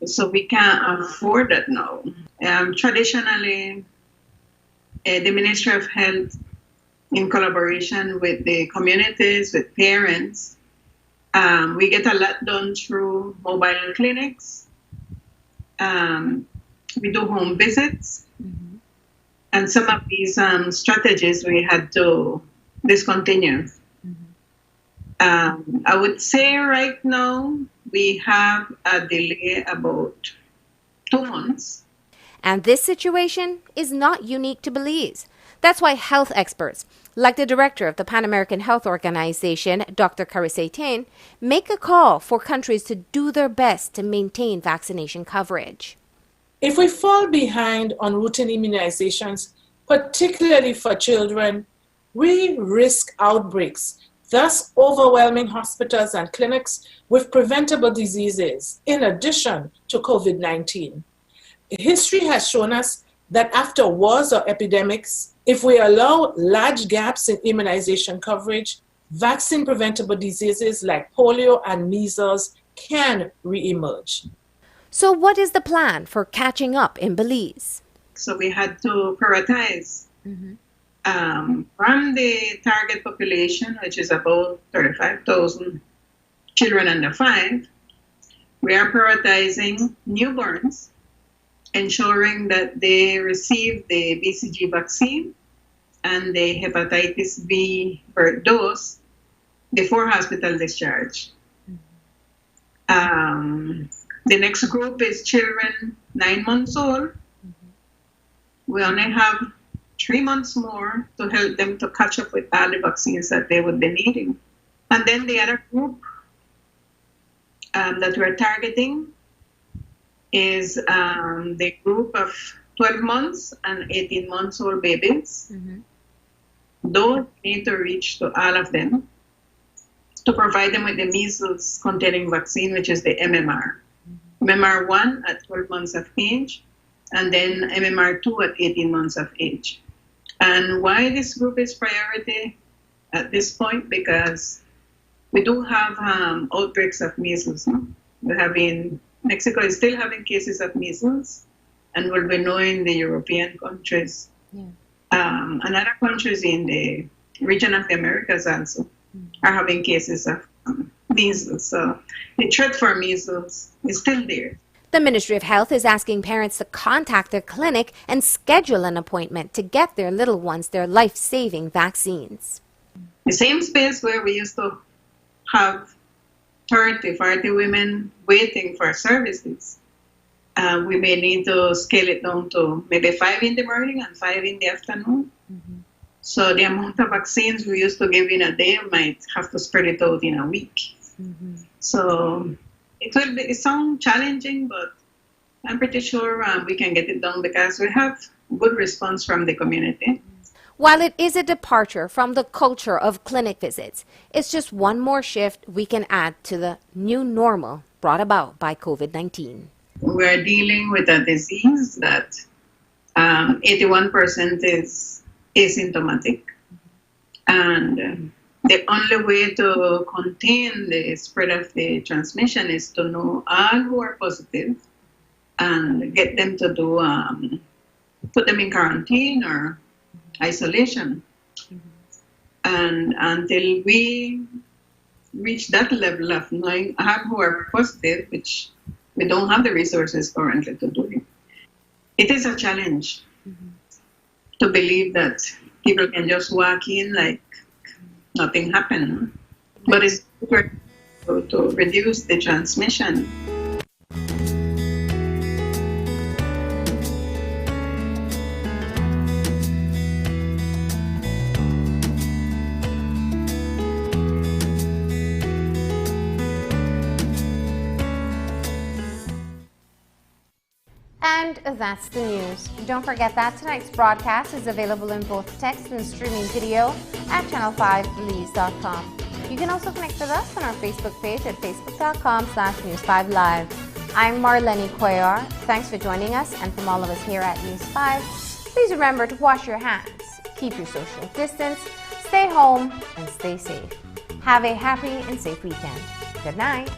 So we can't afford that now. Traditionally, the Ministry of Health, in collaboration with the communities, with parents, we get a lot done through mobile clinics. We do home visits. And some of these strategies we had to discontinue. I would say right now we have a delay about 2 months. And this situation is not unique to Belize. That's why health experts, like the director of the Pan American Health Organization, Dr. Carisaitain, make a call for countries to do their best to maintain vaccination coverage. If we fall behind on routine immunizations, particularly for children, we risk outbreaks, thus overwhelming hospitals and clinics with preventable diseases, in addition to COVID-19. History has shown us that after wars or epidemics, if we allow large gaps in immunization coverage, vaccine-preventable diseases like polio and measles can re-emerge. So what is the plan for catching up in Belize? So we had to prioritize. From the target population, which is about 35,000 children under 5, we are prioritizing newborns, ensuring that they receive the BCG vaccine and the hepatitis B birth dose before hospital discharge. The next group is children 9 months old. We only have 3 months more to help them to catch up with all the vaccines that they would be needing. And then the other group that we're targeting is the group of 12 months and 18 months old babies. Those need to reach to all of them to provide them with the measles containing vaccine, which is the MMR. MMR1 at 12 months of age, and then MMR2 at 18 months of age. And why this group is priority at this point? Because we do have outbreaks of measles. We have Mexico is still having cases of measles, and will be knowing the European countries. And other countries in the region of the Americas also are having cases of measles. So the threat for measles is still there. The Ministry of Health is asking parents to contact their clinic and schedule an appointment to get their little ones their life-saving vaccines. The same space where we used to have 30, 40 women waiting for services, we may need to scale it down to maybe 5 in the morning and 5 in the afternoon. So the amount of vaccines we used to give in a day might have to spread it out in a week. So it sounds challenging, but I'm pretty sure we can get it done because we have good response from the community. While it is a departure from the culture of clinic visits, it's just one more shift we can add to the new normal brought about by COVID-19. We're dealing with a disease that 81% is asymptomatic. And the only way to contain the spread of the transmission is to know all who are positive and get them to do, put them in quarantine or isolation. And until we reach that level of knowing who are positive, which we don't have the resources currently to do it is a challenge to believe that people can just walk in like nothing happened. But it's to reduce the transmission. And that's the news. Don't forget that tonight's broadcast is available in both text and streaming video at channel5belize.com. You can also connect with us on our Facebook page at facebook.com/News5Live. I'm Marlene Cuellar. Thanks for joining us, and from all of us here at News 5, please remember to wash your hands, keep your social distance, stay home, and stay safe. Have a happy and safe weekend. Good night.